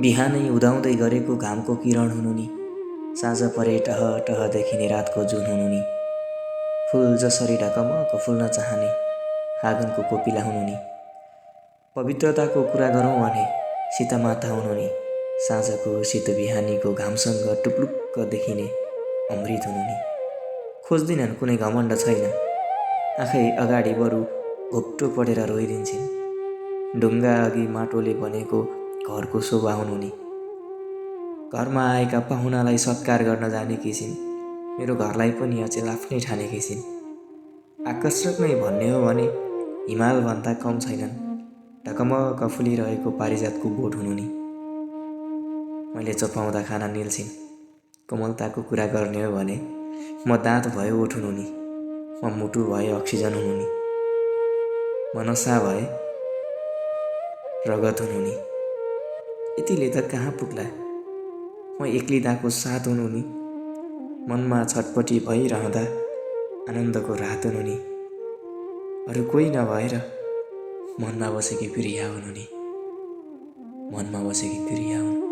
बिहानै उदाउँदै गरेको घामको किरण हुनु नि, साँझ परे टह टह देखिने रातको जुन हुनु नि, फुल जसरी ढकमक फुल्न चाहने आँगनको कोपिला हुनु नि, पवित्रताको कुरा गरौँ भने सीतामाता हुनु नि, साँझको शीत बिहानीको घामसँग टुप्लुक्क देखिने अमृत हुनु नि। खोज्दिनन् कुनै घमण्ड छैन, आँखै अगाडि बरु घोप्टो पढेर रोइदिन्छन्। ढुङ्गा अघि माटोले बनेको घरको शोभा हुनु नि, घरमा आएका पाहुनालाई सत्कार गर्न जानेकी छिन्, मेरो घरलाई पनि अचेल आफ्नै ठानेकी छिन्। आकर्षक नै भन्ने हो भने हिमाल भन्दा कम छैनन्, ढकमक फुलिरहेको पारिजातको बोट हुनु नि। मैले चपाउँदा खाना निल्छिन्, कोमलताको कुरा गर्ने हो भने म दाँत भए ओठ हुनु नि, म मुटु भए अक्सिजन हुनु नि, म नसा भए रगत हुनु नि। यतिले त कहाँ पुग्ला, म एक्लिँदाको साथ हुनु नि, मनमा छटपटी भइरहँदा आनन्दको रात हुनु नि, अरू कोही नभएर मनमा बसेकी प्रिया हुनु नि, मनमा बसेकी प्रिया हुनु।